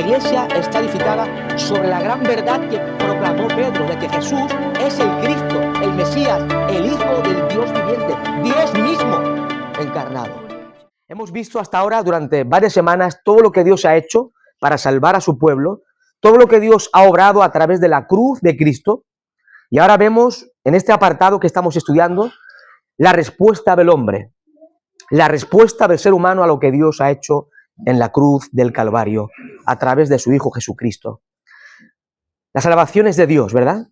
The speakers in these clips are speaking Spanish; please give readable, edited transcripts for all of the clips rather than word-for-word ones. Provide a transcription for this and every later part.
iglesia está edificada sobre la gran verdad que proclamó Pedro, de que Jesús es el Cristo, el Mesías, el Hijo del Dios viviente, Dios mismo encarnado. Hemos visto hasta ahora durante varias semanas todo lo que Dios ha hecho para salvar a su pueblo, todo lo que Dios ha obrado a través de la cruz de Cristo, y ahora vemos en este apartado que estamos estudiando la respuesta del hombre, la respuesta del ser humano a lo que Dios ha hecho en la cruz del Calvario a través de su Hijo Jesucristo. La salvación es de Dios, ¿verdad?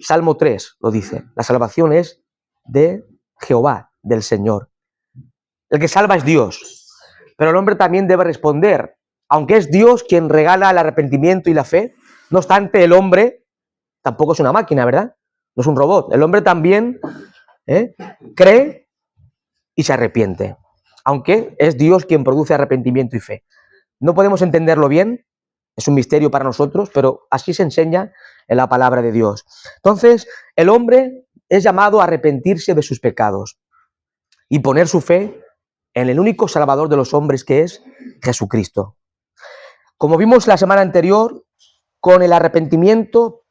Salmo 3 lo dice, la salvación es de Jehová, del Señor. El que salva es Dios, pero el hombre también debe responder. Aunque es Dios quien regala el arrepentimiento y la fe, no obstante el hombre tampoco es una máquina, ¿verdad? No es un robot. El hombre también cree y se arrepiente, aunque es Dios quien produce arrepentimiento y fe. No podemos entenderlo bien, es un misterio para nosotros, pero así se enseña en la palabra de Dios. Entonces, el hombre es llamado a arrepentirse de sus pecados y poner su fe en el único Salvador de los hombres, que es Jesucristo. Como vimos la semana anterior, con el arrepentimiento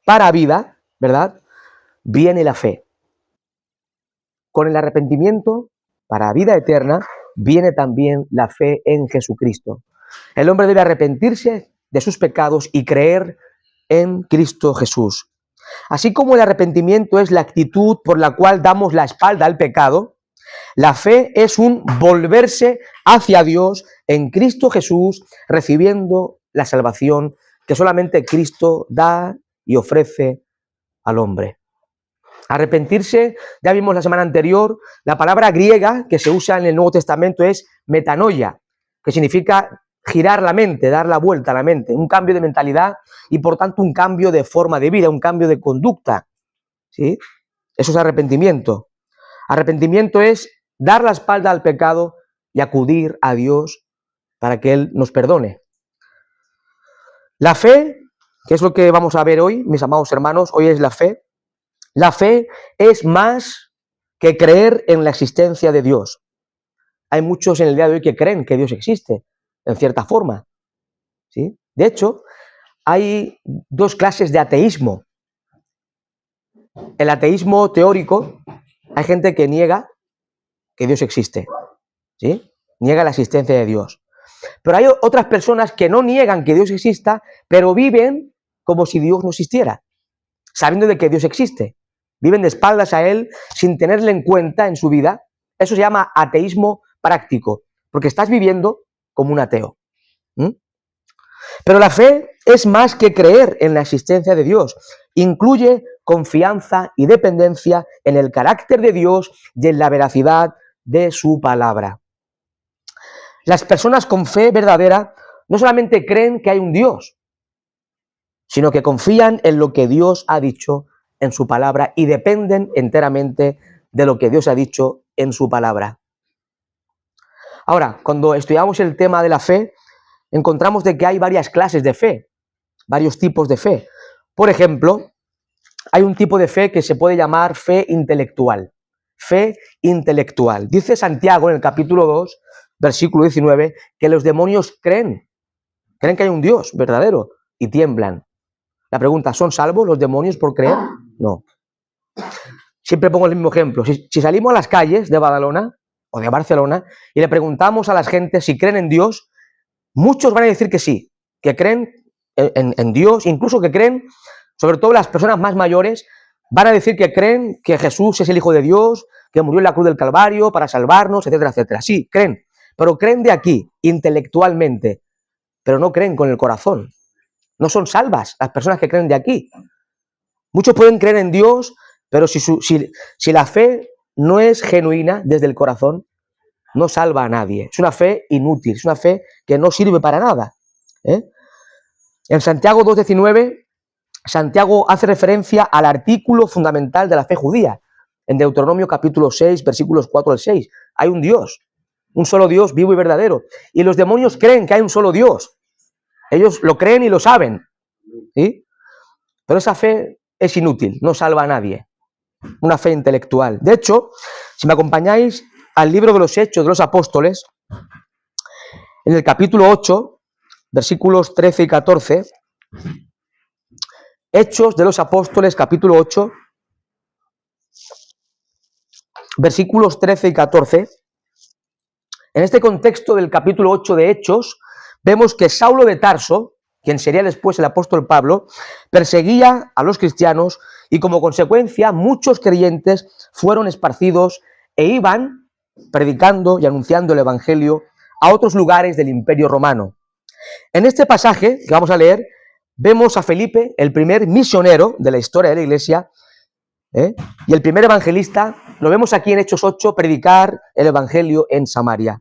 para vida, ¿verdad?, viene la fe. Con el arrepentimiento para vida eterna viene también la fe en Jesucristo. El hombre debe arrepentirse de sus pecados y creer en Cristo Jesús. Así como el arrepentimiento es la actitud por la cual damos la espalda al pecado, la fe es un volverse hacia Dios en Cristo Jesús, recibiendo la salvación que solamente Cristo da y ofrece al hombre. Arrepentirse, ya vimos la semana anterior, la palabra griega que se usa en el Nuevo Testamento es metanoia, que significa girar la mente, dar la vuelta a la mente, un cambio de mentalidad y por tanto un cambio de forma de vida, un cambio de conducta, ¿sí? Eso es arrepentimiento. Arrepentimiento es dar la espalda al pecado y acudir a Dios para que Él nos perdone. La fe, que es lo que vamos a ver hoy, mis amados hermanos, hoy es la fe. La fe es más que creer en la existencia de Dios. Hay muchos en el día de hoy que creen que Dios existe, en cierta forma, ¿sí? De hecho, hay dos clases de ateísmo. El ateísmo teórico, hay gente que niega que Dios existe, ¿sí? Niega la existencia de Dios. Pero hay otras personas que no niegan que Dios exista, pero viven como si Dios no existiera, sabiendo de que Dios existe. Viven de espaldas a Él sin tenerle en cuenta en su vida. Eso se llama ateísmo práctico, porque estás viviendo como un ateo. Pero la fe es más que creer en la existencia de Dios. Incluye confianza y dependencia en el carácter de Dios y en la veracidad de su palabra. Las personas con fe verdadera no solamente creen que hay un Dios, sino que confían en lo que Dios ha dicho en su palabra y dependen enteramente de lo que Dios ha dicho en su palabra. Ahora, cuando estudiamos el tema de la fe, encontramos de que hay varias clases de fe, varios tipos de fe. Por ejemplo, hay un tipo de fe que se puede llamar fe intelectual. Fe intelectual. Dice Santiago en el capítulo 2, versículo 19, que los demonios creen que hay un Dios verdadero y tiemblan. La pregunta, ¿son salvos los demonios por creer? No. Siempre pongo el mismo ejemplo. Si salimos a las calles de Badalona o de Barcelona y le preguntamos a las gentes si creen en Dios, muchos van a decir que sí, que creen en Dios, incluso que creen, sobre todo las personas más mayores, van a decir que creen que Jesús es el Hijo de Dios, que murió en la cruz del Calvario para salvarnos, etcétera, etcétera. Sí, creen, pero creen de aquí, intelectualmente, pero no creen con el corazón. No son salvas las personas que creen de aquí. Muchos pueden creer en Dios, pero si la fe no es genuina desde el corazón, no salva a nadie. Es una fe inútil, es una fe que no sirve para nada. En Santiago 2:19, Santiago hace referencia al artículo fundamental de la fe judía. En Deuteronomio capítulo 6, versículos 4 al 6. Hay un Dios, un solo Dios vivo y verdadero. Y los demonios creen que hay un solo Dios. Ellos lo creen y lo saben, ¿sí? Pero esa fe es inútil, no salva a nadie. Una fe intelectual. De hecho, si me acompañáis al libro de los Hechos de los Apóstoles, en el capítulo 8, versículos 13 y 14. Hechos de los Apóstoles, capítulo 8, versículos 13 y 14. En este contexto del capítulo 8 de Hechos, vemos que Saulo de Tarso, quien sería después el apóstol Pablo, perseguía a los cristianos y como consecuencia muchos creyentes fueron esparcidos e iban predicando y anunciando el evangelio a otros lugares del Imperio Romano. En este pasaje que vamos a leer, vemos a Felipe, el primer misionero de la historia de la iglesia, y el primer evangelista, lo vemos aquí en Hechos 8, predicar el evangelio en Samaria.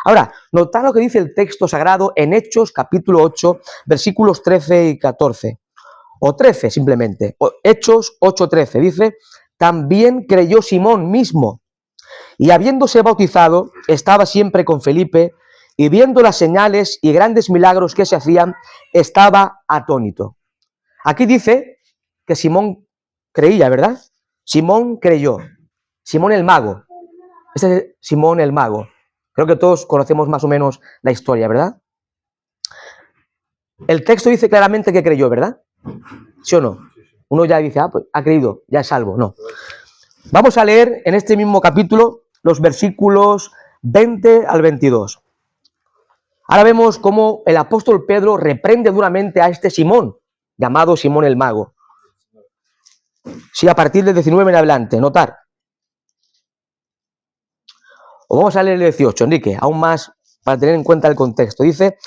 Ahora, notad lo que dice el texto sagrado en Hechos capítulo 8, versículos 13 y 14, o 13 simplemente. Hechos 8:13 dice: también creyó Simón mismo, y habiéndose bautizado, estaba siempre con Felipe, y viendo las señales y grandes milagros que se hacían, estaba atónito. Aquí dice que Simón creía, ¿verdad? Simón creyó. Simón el mago. Este es Simón el mago. Creo que todos conocemos más o menos la historia, ¿verdad? El texto dice claramente que creyó, ¿verdad? ¿Sí o no? Uno ya dice, pues ha creído, ya es salvo. No. Vamos a leer en este mismo capítulo los versículos 20 al 22. Ahora vemos cómo el apóstol Pedro reprende duramente a este Simón, llamado Simón el mago. Sí, a partir del 19 en adelante, notar. O vamos a leer el 18, Enrique, aún más para tener en cuenta el contexto. Dice,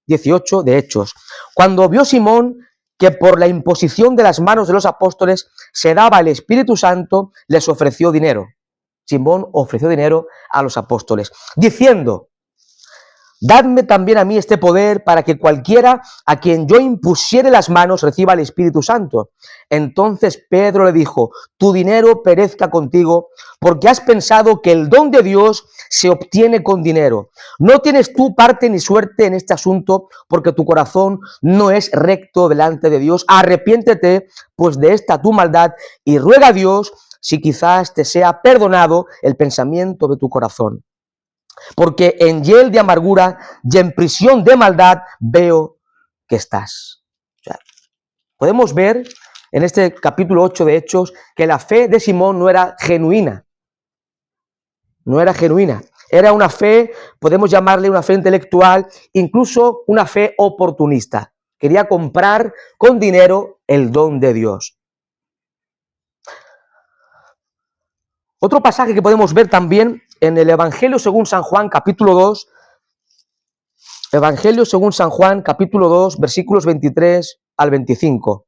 18 de Hechos. Cuando vio Simón que por la imposición de las manos de los apóstoles se daba el Espíritu Santo, les ofreció dinero. Simón ofreció dinero a los apóstoles, diciendo: dadme también a mí este poder para que cualquiera a quien yo impusiere las manos reciba el Espíritu Santo. Entonces Pedro le dijo: tu dinero perezca contigo, porque has pensado que el don de Dios se obtiene con dinero. No tienes tú parte ni suerte en este asunto, porque tu corazón no es recto delante de Dios. Arrepiéntete pues de esta tu maldad y ruega a Dios si quizás te sea perdonado el pensamiento de tu corazón. Porque en hiel de amargura y en prisión de maldad veo que estás. O sea, podemos ver en este capítulo 8 de Hechos que la fe de Simón no era genuina. No era genuina. Era una fe, podemos llamarle una fe intelectual, incluso una fe oportunista. Quería comprar con dinero el don de Dios. Otro pasaje que podemos ver también en el Evangelio según San Juan, capítulo 2, Evangelio según San Juan, capítulo 2, versículos 23 al 25.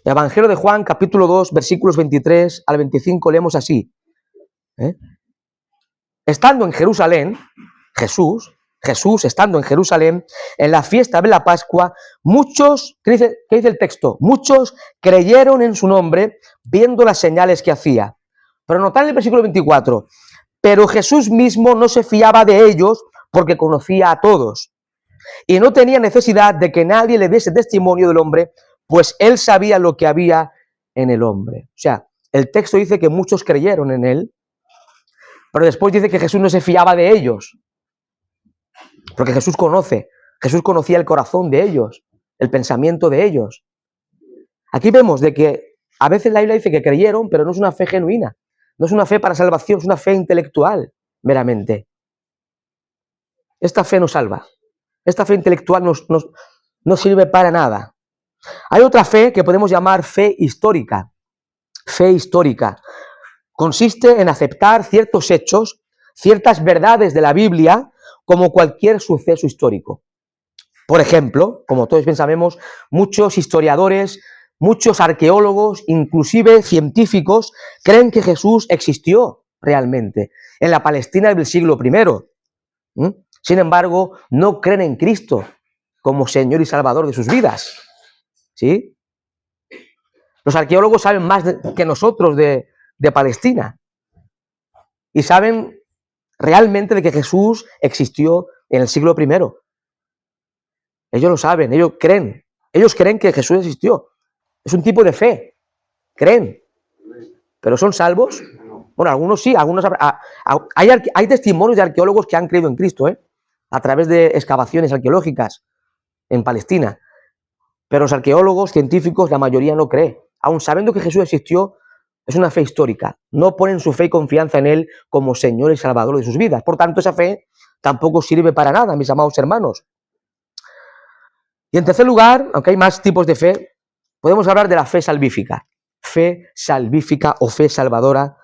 Evangelio de Juan, capítulo 2, versículos 23 al 25, leemos así. Estando en Jerusalén, Jesús estando en Jerusalén, en la fiesta de la Pascua, muchos, ¿qué dice el texto? Muchos creyeron en su nombre, viendo las señales que hacía. Pero notad en el versículo 24, pero Jesús mismo no se fiaba de ellos porque conocía a todos y no tenía necesidad de que nadie le diese testimonio del hombre, pues él sabía lo que había en el hombre. O sea, el texto dice que muchos creyeron en él, pero después dice que Jesús no se fiaba de ellos, porque Jesús conocía el corazón de ellos, el pensamiento de ellos. Aquí vemos de que a veces la Biblia dice que creyeron, pero no es una fe genuina. No es una fe para salvación, es una fe intelectual, meramente. Esta fe no salva. Esta fe intelectual no sirve para nada. Hay otra fe que podemos llamar fe histórica. Fe histórica. Consiste en aceptar ciertos hechos, ciertas verdades de la Biblia, como cualquier suceso histórico. Por ejemplo, como todos bien sabemos, muchos historiadores, muchos arqueólogos, inclusive científicos, creen que Jesús existió realmente en la Palestina del siglo I. Sin embargo, no creen en Cristo como Señor y Salvador de sus vidas. ¿Sí? Los arqueólogos saben más que nosotros de Palestina y saben realmente de que Jesús existió en el siglo I. Ellos lo saben, ellos creen que Jesús existió. Es un tipo de fe, creen, pero ¿son salvos? Bueno, algunos sí, algunos hay testimonios de arqueólogos que han creído en Cristo, a través de excavaciones arqueológicas en Palestina. Pero los arqueólogos, científicos, la mayoría no cree. Aun sabiendo que Jesús existió, es una fe histórica. No ponen su fe y confianza en Él como Señor y Salvador de sus vidas. Por tanto, esa fe tampoco sirve para nada, mis amados hermanos. Y en tercer lugar, aunque hay más tipos de fe, podemos hablar de la fe salvífica. Fe salvífica o fe salvadora,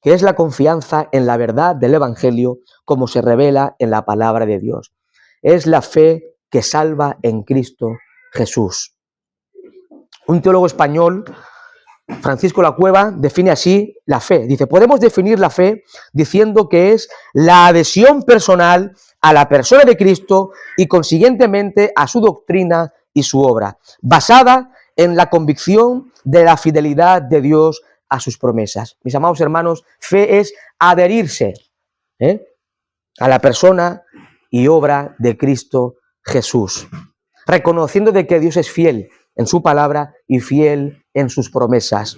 que es la confianza en la verdad del Evangelio como se revela en la palabra de Dios. Es la fe que salva en Cristo Jesús. Un teólogo español, Francisco La Cueva, define así la fe. Dice, podemos definir la fe diciendo que es la adhesión personal a la persona de Cristo y consiguientemente a su doctrina y su obra, basada en la convicción de la fidelidad de Dios a sus promesas. Mis amados hermanos, fe es adherirse a la persona y obra de Cristo Jesús, reconociendo de que Dios es fiel en su palabra y fiel en sus promesas.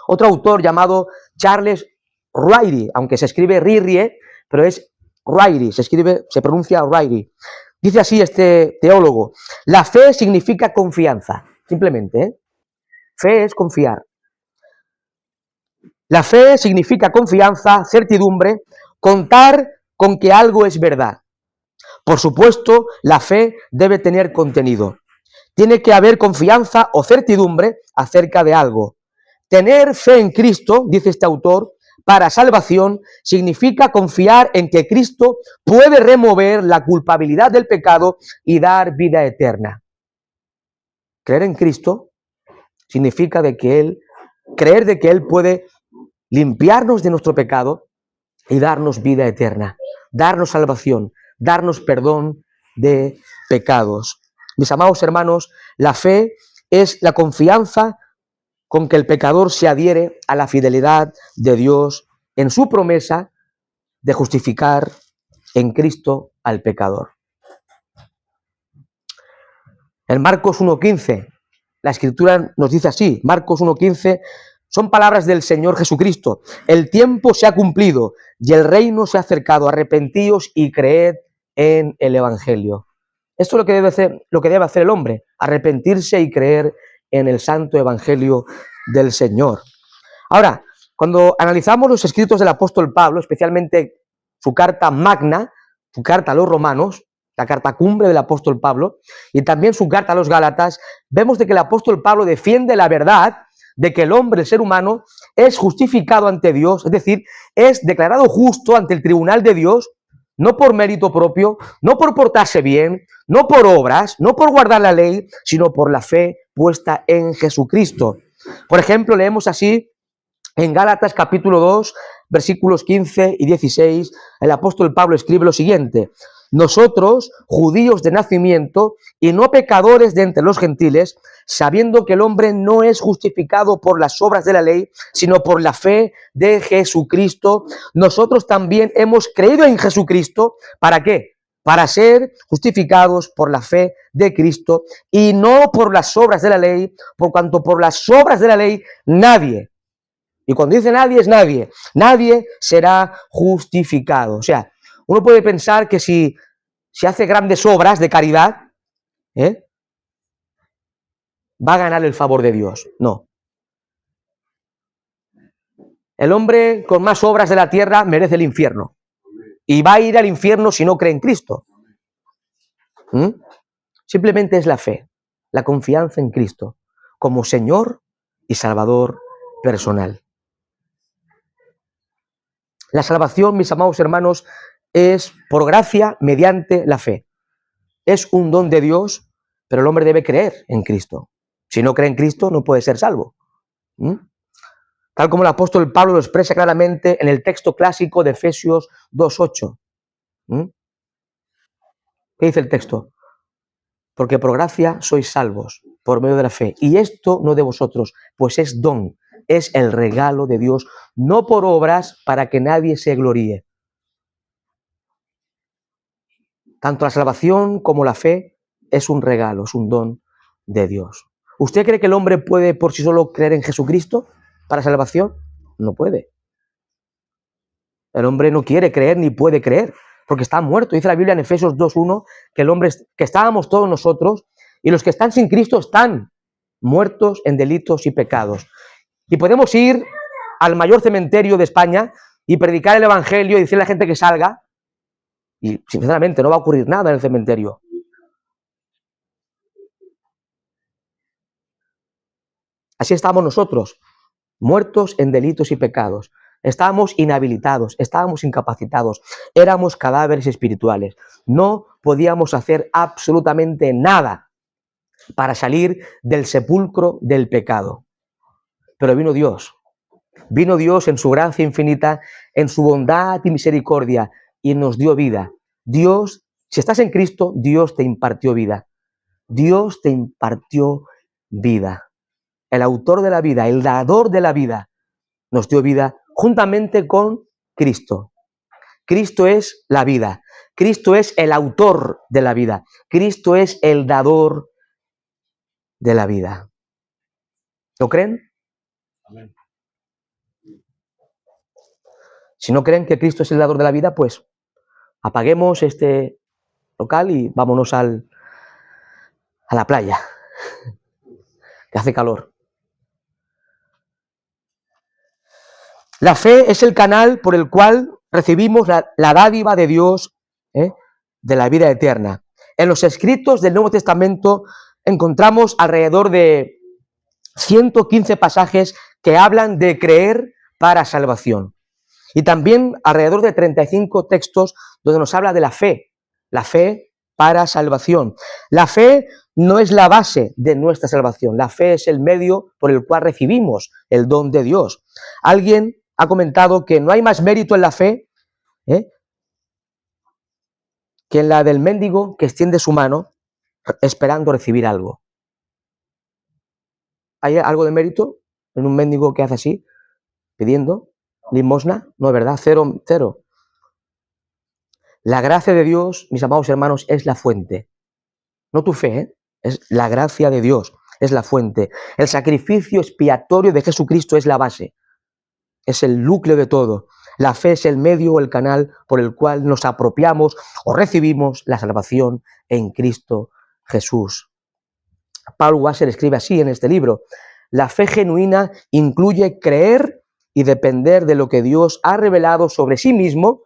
Otro autor llamado Charles Ryrie, aunque se escribe Rirrie, pero es Ryrie, se pronuncia Ryrie. Dice así este teólogo: la fe significa confianza, simplemente. Fe es confiar. La fe significa confianza, certidumbre, contar con que algo es verdad. Por supuesto, la fe debe tener contenido. Tiene que haber confianza o certidumbre acerca de algo. Tener fe en Cristo, dice este autor, para salvación, significa confiar en que Cristo puede remover la culpabilidad del pecado y dar vida eterna. Creer en Cristo significa creer de que Él puede limpiarnos de nuestro pecado y darnos vida eterna, darnos salvación, darnos perdón de pecados. Mis amados hermanos, la fe es la confianza con que el pecador se adhiere a la fidelidad de Dios en su promesa de justificar en Cristo al pecador. En Marcos 1:15, la Escritura nos dice así, Marcos 1:15, son palabras del Señor Jesucristo: el tiempo se ha cumplido y el reino se ha acercado, arrepentíos y creed en el Evangelio. Esto es lo que debe hacer el hombre, arrepentirse y creer en el santo Evangelio del Señor. Ahora, cuando analizamos los escritos del apóstol Pablo, especialmente su carta magna, su carta a los romanos, la carta cumbre del apóstol Pablo, y también su carta a los gálatas, vemos de que el apóstol Pablo defiende la verdad de que el hombre, el ser humano, es justificado ante Dios, es decir, es declarado justo ante el tribunal de Dios, no por mérito propio, no por portarse bien, no por obras, no por guardar la ley, sino por la fe puesta en Jesucristo. Por ejemplo, leemos así en Gálatas capítulo 2, versículos 15 y 16, el apóstol Pablo escribe lo siguiente: nosotros, judíos de nacimiento y no pecadores de entre los gentiles, sabiendo que el hombre no es justificado por las obras de la ley, sino por la fe de Jesucristo, nosotros también hemos creído en Jesucristo. ¿Para qué? Para ser justificados por la fe de Cristo y no por las obras de la ley, por cuanto por las obras de la ley nadie, y cuando dice nadie es nadie, nadie será justificado. O sea, uno puede pensar que si hace grandes obras de caridad, va a ganar el favor de Dios. No. El hombre con más obras de la tierra merece el infierno. Y va a ir al infierno si no cree en Cristo. Simplemente es la fe, la confianza en Cristo, como Señor y Salvador personal. La salvación, mis amados hermanos, es por gracia mediante la fe. Es un don de Dios, pero el hombre debe creer en Cristo. Si no cree en Cristo, no puede ser salvo. Tal como el apóstol Pablo lo expresa claramente en el texto clásico de Efesios 2:8. ¿Qué dice el texto? Porque por gracia sois salvos, por medio de la fe. Y esto no de vosotros, pues es don, es el regalo de Dios, no por obras para que nadie se gloríe. Tanto la salvación como la fe es un regalo, es un don de Dios. ¿Usted cree que el hombre puede por sí solo creer en Jesucristo para salvación? No puede. El hombre no quiere creer ni puede creer, porque está muerto. Dice la Biblia en Efesios 2:1 que el hombre, que estábamos todos nosotros, y los que están sin Cristo están muertos en delitos y pecados. Y podemos ir al mayor cementerio de España y predicar el evangelio y decirle a la gente que salga, y sinceramente no va a ocurrir nada en el cementerio. Así estamos nosotros, muertos en delitos y pecados. Estábamos inhabilitados, estábamos incapacitados, éramos cadáveres espirituales. No podíamos hacer absolutamente nada para salir del sepulcro del pecado. Pero vino Dios en su gracia infinita, en su bondad y misericordia, y nos dio vida. Dios, si estás en Cristo, Dios te impartió vida. Dios te impartió vida. El autor de la vida, el dador de la vida, nos dio vida juntamente con Cristo. Cristo es la vida. Cristo es el autor de la vida. Cristo es el dador de la vida. ¿Lo creen? Amén. Si no creen que Cristo es el dador de la vida, pues apaguemos este local y vámonos a la playa, que hace calor. La fe es el canal por el cual recibimos la dádiva de Dios, de la vida eterna. En los escritos del Nuevo Testamento encontramos alrededor de 115 pasajes que hablan de creer para salvación. Y también alrededor de 35 textos donde nos habla de la fe para salvación. La fe no es la base de nuestra salvación, la fe es el medio por el cual recibimos el don de Dios. Alguien ha comentado que no hay más mérito en la fe que en la del mendigo que extiende su mano esperando recibir algo. ¿Hay algo de mérito en un mendigo que hace así, pidiendo limosna? No, es verdad, cero. La gracia de Dios, mis amados hermanos, es la fuente. No tu fe, es la gracia de Dios, es la fuente. El sacrificio expiatorio de Jesucristo es la base, es el núcleo de todo. La fe es el medio o el canal por el cual nos apropiamos o recibimos la salvación en Cristo Jesús. Paul Washer escribe así en este libro: la fe genuina incluye creer y depender de lo que Dios ha revelado sobre sí mismo,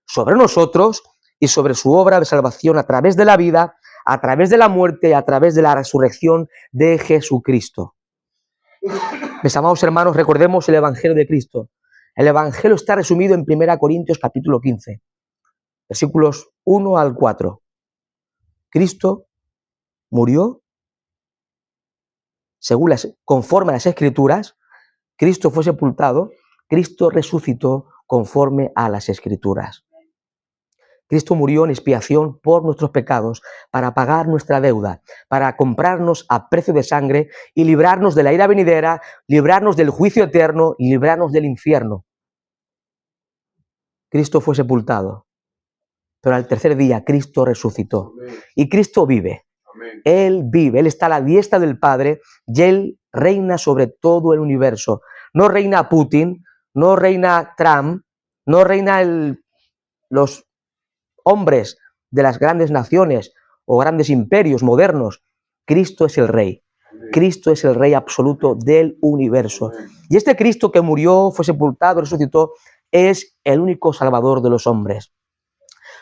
sobre nosotros y sobre su obra de salvación a través de la vida, a través de la muerte, a través de la resurrección de Jesucristo. Mis amados hermanos, recordemos el Evangelio de Cristo. El Evangelio está resumido en 1 Corintios capítulo 15, versículos 1 al 4. Cristo murió conforme a las Escrituras, Cristo fue sepultado, Cristo resucitó conforme a las Escrituras. Cristo murió en expiación por nuestros pecados, para pagar nuestra deuda, para comprarnos a precio de sangre y librarnos de la ira venidera, librarnos del juicio eterno y librarnos del infierno. Cristo fue sepultado, pero al tercer día Cristo resucitó. Amén. Y Cristo vive. Amén. Él vive, Él está a la diestra del Padre y Él reina sobre todo el universo. No reina Putin, no reina Trump, no reina los hombres de las grandes naciones o grandes imperios modernos. Cristo es el Rey. Cristo es el Rey absoluto del universo. Y este Cristo que murió, fue sepultado, resucitó, es el único Salvador de los hombres.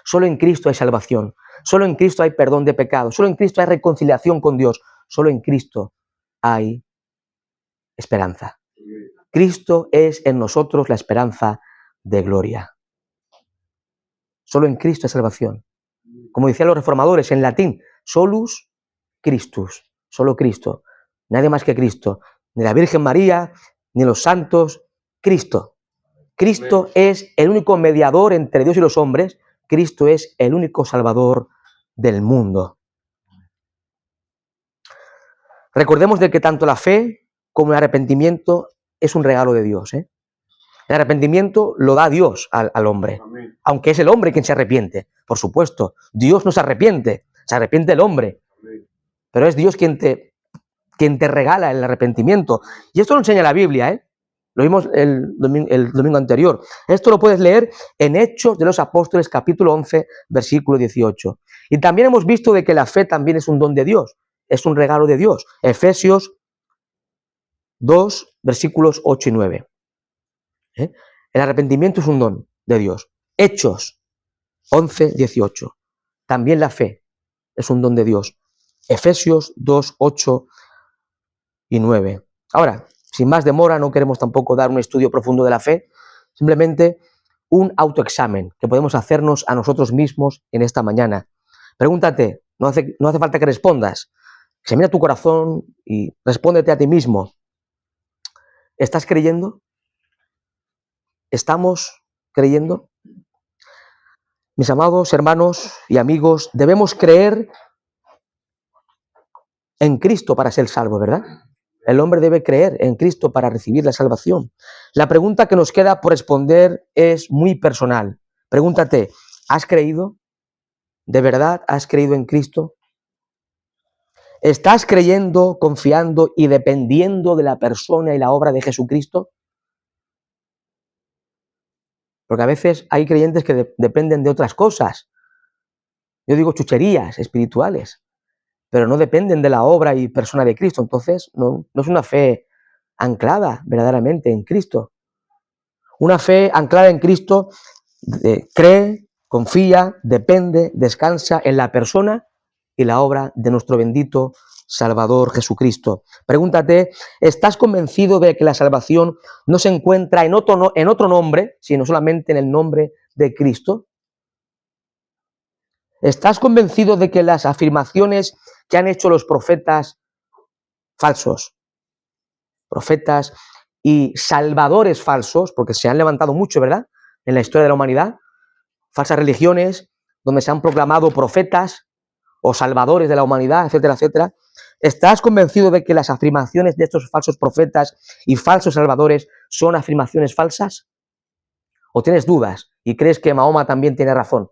Solo en Cristo hay salvación. Solo en Cristo hay perdón de pecados. Solo en Cristo hay reconciliación con Dios. Solo en Cristo hay esperanza. Cristo es en nosotros la esperanza de gloria. Solo en Cristo hay salvación. Como decían los reformadores en latín, solus Christus, solo Cristo. Nadie más que Cristo. Ni la Virgen María, ni los santos, Cristo. Cristo es el único mediador entre Dios y los hombres. Cristo es el único Salvador del mundo. Recordemos de que tanto la fe como el arrepentimiento es un regalo de Dios. El arrepentimiento lo da Dios al hombre, amén, aunque es el hombre quien se arrepiente, por supuesto. Dios no se arrepiente el hombre, amén, pero es Dios quien te regala el arrepentimiento. Y esto lo enseña la Biblia, Lo vimos el domingo anterior. Esto lo puedes leer en Hechos de los Apóstoles, capítulo 11, versículo 18. Y también hemos visto de que la fe también es un don de Dios, es un regalo de Dios. Efesios 2, versículos 8 y 9. El arrepentimiento es un don de Dios. Hechos 11, 18. También la fe es un don de Dios. Efesios 2, 8 y 9. Ahora, sin más demora, no queremos tampoco dar un estudio profundo de la fe, simplemente un autoexamen que podemos hacernos a nosotros mismos en esta mañana. Pregúntate, no hace falta que respondas, examina tu corazón y respóndete a ti mismo. ¿Estás creyendo? ¿Estamos creyendo? Mis amados hermanos y amigos, debemos creer en Cristo para ser salvo, ¿verdad? El hombre debe creer en Cristo para recibir la salvación. La pregunta que nos queda por responder es muy personal. Pregúntate, ¿has creído? ¿De verdad has creído en Cristo? ¿Estás creyendo, confiando y dependiendo de la persona y la obra de Jesucristo? Porque a veces hay creyentes que dependen de otras cosas. Yo digo chucherías espirituales, pero no dependen de la obra y persona de Cristo. Entonces, no es una fe anclada verdaderamente en Cristo. Una fe anclada en Cristo cree, confía, depende, descansa en la persona y la obra de nuestro bendito Salvador Jesucristo. Pregúntate, ¿estás convencido de que la salvación no se encuentra en otro nombre, sino solamente en el nombre de Cristo? ¿Estás convencido de que las afirmaciones que han hecho los profetas falsos, profetas y salvadores falsos, porque se han levantado mucho, ¿verdad?, en la historia de la humanidad, falsas religiones donde se han proclamado profetas o salvadores de la humanidad, etcétera, etcétera. ¿Estás convencido de que las afirmaciones de estos falsos profetas y falsos salvadores son afirmaciones falsas? ¿O tienes dudas y crees que Mahoma también tiene razón?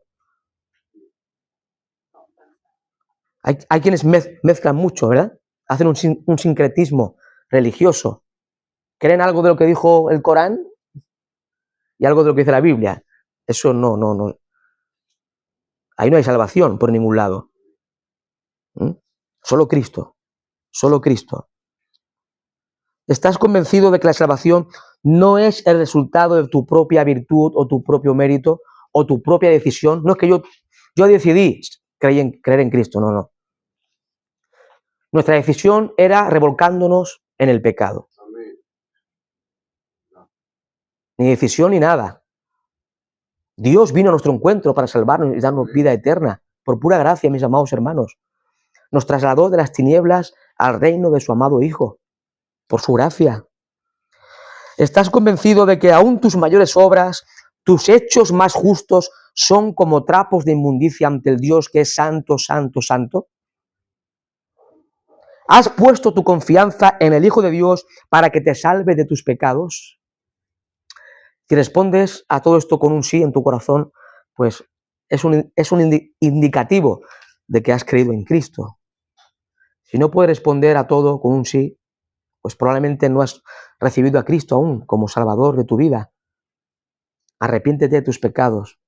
Hay quienes mezclan mucho, ¿verdad? Hacen un sincretismo religioso. Creen algo de lo que dijo el Corán y algo de lo que dice la Biblia. Eso no. Ahí no hay salvación por ningún lado. Solo Cristo. Solo Cristo. ¿Estás convencido de que la salvación no es el resultado de tu propia virtud o tu propio mérito o tu propia decisión? No es que yo decidí creer en Cristo, no. Nuestra decisión era revolcándonos en el pecado. Ni decisión ni nada. Dios vino a nuestro encuentro para salvarnos y darnos vida eterna. Por pura gracia, mis amados hermanos. Nos trasladó de las tinieblas al reino de su amado Hijo. Por su gracia. ¿Estás convencido de que aún tus mayores obras, tus hechos más justos, son como trapos de inmundicia ante el Dios que es santo, santo, santo? ¿Has puesto tu confianza en el Hijo de Dios para que te salve de tus pecados? Si respondes a todo esto con un sí en tu corazón, pues es un indicativo de que has creído en Cristo. Si no puedes responder a todo con un sí, pues probablemente no has recibido a Cristo aún como Salvador de tu vida. Arrepiéntete de tus pecados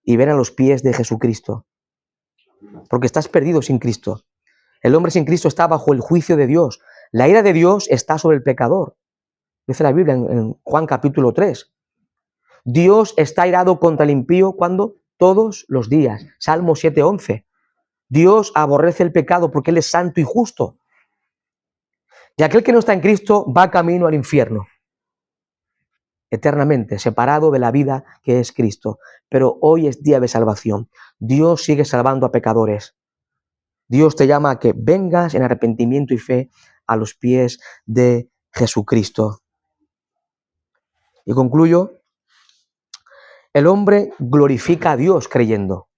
y ven a los pies de Jesucristo, porque estás perdido sin Cristo. El hombre sin Cristo está bajo el juicio de Dios. La ira de Dios está sobre el pecador. Dice la Biblia en Juan capítulo 3. Dios está airado contra el impío cuando todos los días. Salmo 7:11. Dios aborrece el pecado porque Él es santo y justo. Y aquel que no está en Cristo va camino al infierno, eternamente, separado de la vida que es Cristo. Pero hoy es día de salvación. Dios sigue salvando a pecadores. Dios te llama a que vengas en arrepentimiento y fe a los pies de Jesucristo. Y concluyo. El hombre glorifica a Dios creyendo.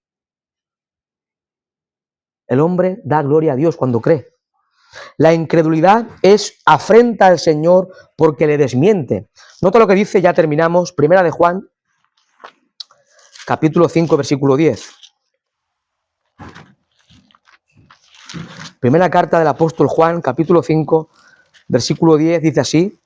El hombre da gloria a Dios cuando cree. La incredulidad es afrenta al Señor porque le desmiente. Nota lo que dice, ya terminamos, Primera de Juan, capítulo 5, versículo 10. Primera carta del apóstol Juan, capítulo 5, versículo 10, dice así: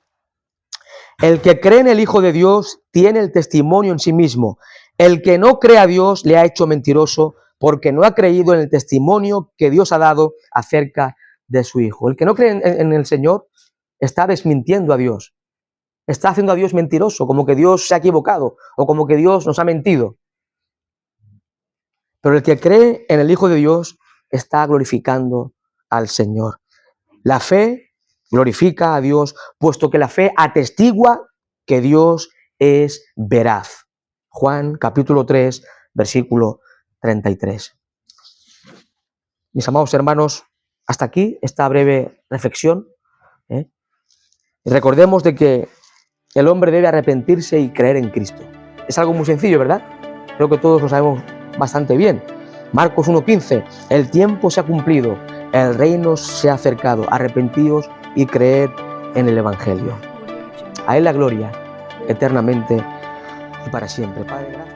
El que cree en el Hijo de Dios tiene el testimonio en sí mismo. El que no cree a Dios le ha hecho mentiroso, porque no ha creído en el testimonio que Dios ha dado acerca de su Hijo. El que no cree en el Señor está desmintiendo a Dios. Está haciendo a Dios mentiroso, como que Dios se ha equivocado o como que Dios nos ha mentido. Pero el que cree en el Hijo de Dios está glorificando al Señor. La fe glorifica a Dios, puesto que la fe atestigua que Dios es veraz. Juan capítulo 3, versículo 33. Mis amados hermanos, hasta aquí esta breve reflexión. Y recordemos de que el hombre debe arrepentirse y creer en Cristo. Es algo muy sencillo, ¿verdad? Creo que todos lo sabemos bastante bien. Marcos 1:15, el tiempo se ha cumplido, el reino se ha acercado, arrepentíos y creed en el Evangelio. A Él la gloria, eternamente y para siempre. Padre, gracias.